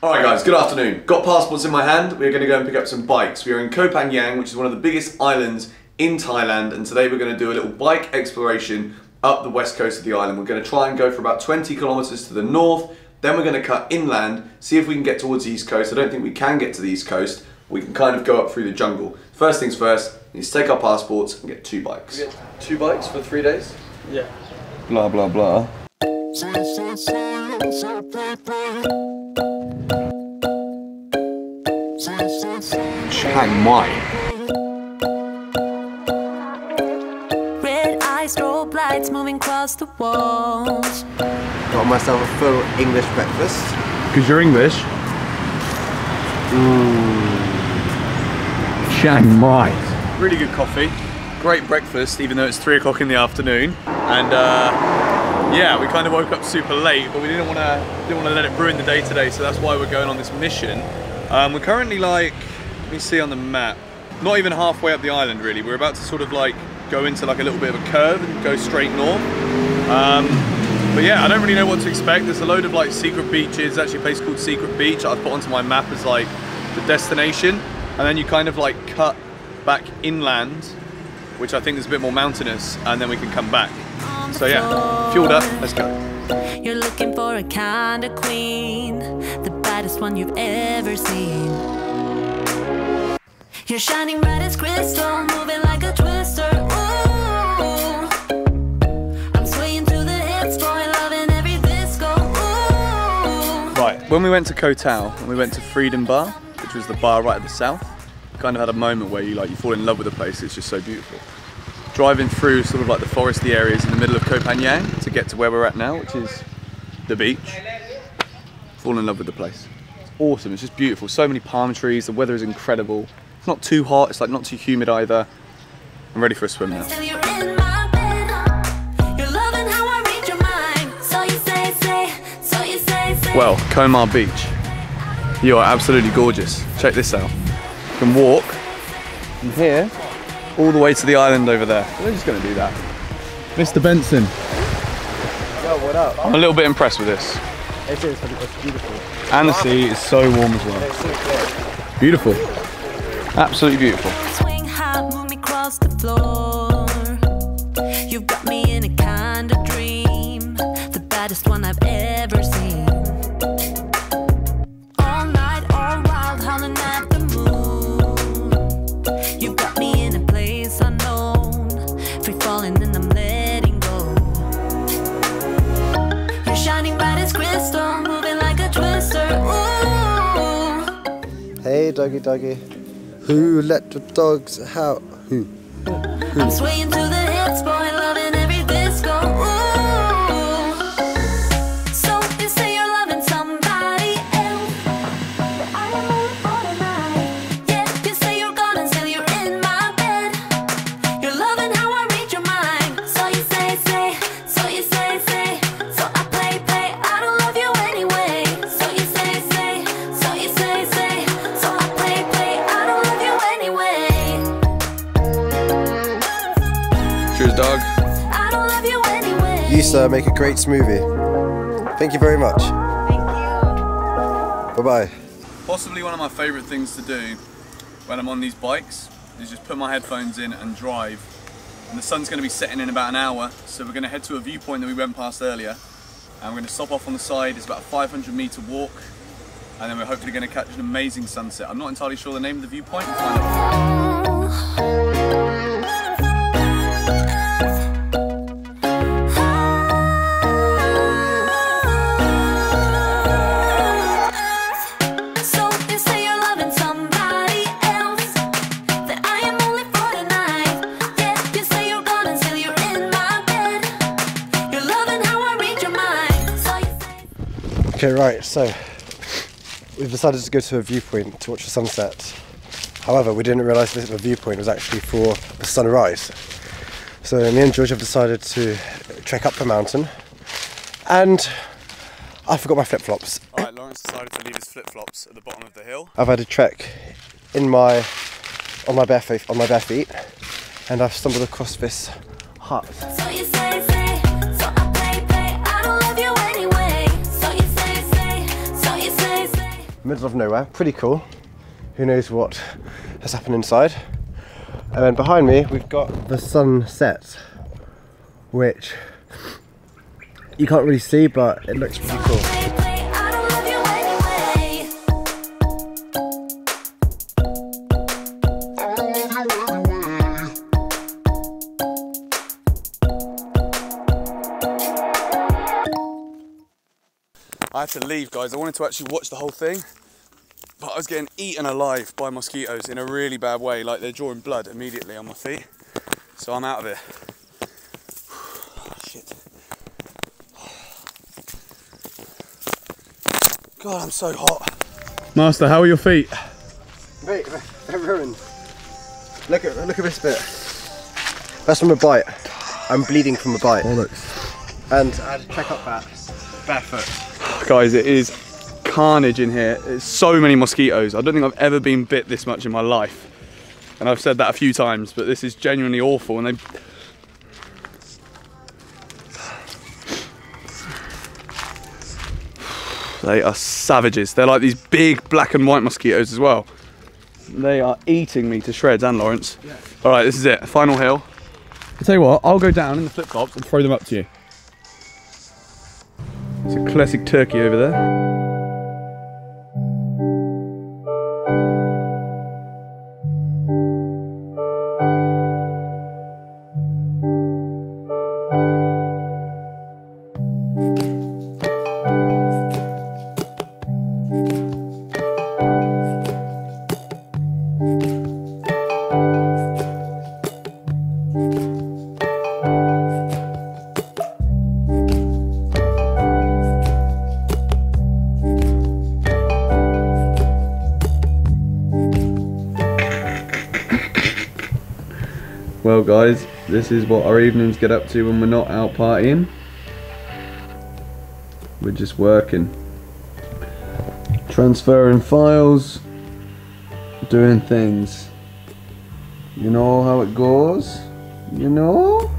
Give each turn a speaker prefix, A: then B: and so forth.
A: Alright guys, good afternoon. Got passports in my hand. We're going to go and pick up some bikes. We are in Koh Phangan, which is one of the biggest islands in Thailand, and today we're going to do a little bike exploration up the west coast of the island. We're going to try and go for about 20 kilometers to the north, then we're going to cut inland, see if we can get towards the east coast. I don't think we can get to the east coast. We can kind of go up through the jungle. First things first, we need to take our passports and get 2 bikes. We get 2 bikes for 3 days?
B: Yeah.
A: Blah blah blah. Chiang Mai.
C: Red eyes, strobe lights moving across the walls.
D: Got myself a full English breakfast.
A: Because you're English? Chiang Mai. Really good coffee. Great breakfast, even though it's 3 o'clock in the afternoon. And yeah, we kind of woke up super late, but we didn't want to let it ruin the day today, so that's why we're going on this mission. We're currently like, let me see on the map, not even halfway up the island really. We're about to sort of like go into like a little bit of a curve and go straight north. But yeah, I don't really know what to expect. There's a load of like secret beaches. There's actually a place called Secret Beach that I've put onto my map as like the destination. And then you kind of like cut back inland, which I think is a bit more mountainous, and then we can come back. So yeah, fueled up, let's go.
C: You're looking for a kind of queen, the baddest one you've ever seen. You're shining bright as crystal, moving like a twister. Ooh, I'm swaying through the hits, boy, loving every disco. Ooh.
A: Right, when we went to Koh Tao, and we went to Freedom Bar, which was the bar right at the south, kind of had a moment where you fall in love with the place. It's just so beautiful. Driving through sort of like the foresty areas in the middle of Koh Phangan to get to where we're at now, which is the beach. Fall in love with the place. It's awesome, it's just beautiful. So many palm trees, the weather is incredible. It's not too hot, it's like not too humid either. I'm ready for a swim now. Well, Koh Phangan Beach. You are absolutely gorgeous. Check this out. You can walk from here all the way to the island over there. We're just going to do that. Mr. Benson.
D: Yo, what up?
A: I'm a little bit impressed with this.
D: It is, it's beautiful.
A: And the sea is so warm as well.
D: It's so clear.
A: Beautiful. Absolutely beautiful.
C: Swing high, move me across the floor. You've got me in a kind of dream, the baddest one I've ever seen. All night, all wild, howling at the moon. You've got me in a place unknown, free falling and I'm letting go. You're shining bright as crystal, moving like a twister. Ooh.
D: Hey, doggy, doggy. Who let the dogs out? Who?
C: I'm swaying to the hits, boy, loving every disco. Ooh. So you say you're loving somebody else, but I am only for tonight. Yeah, you say you're gone until you're in my bed. You're loving how I read your mind. So you say, so you say, so I play. I don't love you anyway. So you say, so you say, so I play. I don't love you anyway.
A: Cheers, dog.
C: I don't love you anyway.
D: You, sir, make a great smoothie. Thank you very much.
C: Thank you.
D: Bye-bye.
A: Possibly one of my favourite things to do when I'm on these bikes is just put my headphones in and drive. And the sun's going to be setting in about an hour, so we're going to head to a viewpoint that we went past earlier. And we're going to stop off on the side. It's about a 500-metre walk. And then we're hopefully going to catch an amazing sunset. I'm not entirely sure the name of the viewpoint. We'll find out.
C: So you say you're loving somebody else, that I am only for tonight. Yeah, you say you're gone until you're in my bed. You're loving how I read your mind. So you say.
D: Okay, right, so we've decided to go to a viewpoint to watch the sunset. However, we didn't realise that the viewpoint was actually for the sunrise. So me and George have decided to trek up the mountain, and I forgot my flip-flops.
A: Alright, Lawrence decided to leave his flip-flops at the bottom of the hill.
D: I've had a trek on my bare feet, and I've stumbled across this hut.
C: So you say, so I play. I don't love you anyway. So you say, so you say.
D: middle of nowhere, pretty cool. Who knows what has happened inside. And then behind me we've got the sunset, which you can't really see, but it looks pretty cool.
C: I don't love you anyway.
A: I had to leave, guys. I wanted to actually watch the whole thing, but I was getting eaten alive by mosquitoes in a really bad way. Like, they're drawing blood immediately on my feet. So I'm out of here. Shit. God, I'm so hot. Master, how are your feet?
D: Mate, they're ruined. Look at this bit. That's from a bite. I'm bleeding from a bite.
A: Bollocks.
D: And I had to check up that barefoot.
A: Guys, it is carnage in here. There's so many mosquitoes. I don't think I've ever been bit this much in my life. And I've said that a few times, but this is genuinely awful. And they are savages. They're like these big black and white mosquitoes as well. They are eating me to shreds, and Lawrence. Yeah. All right, this is it. Final hill. I'll tell you what, I'll go down in the flip-flops and throw them up to you. It's a classic turkey over there. Well guys, this is what our evenings get up to when we're not out partying. We're just working. Transferring files, doing things. You know how it goes? You know?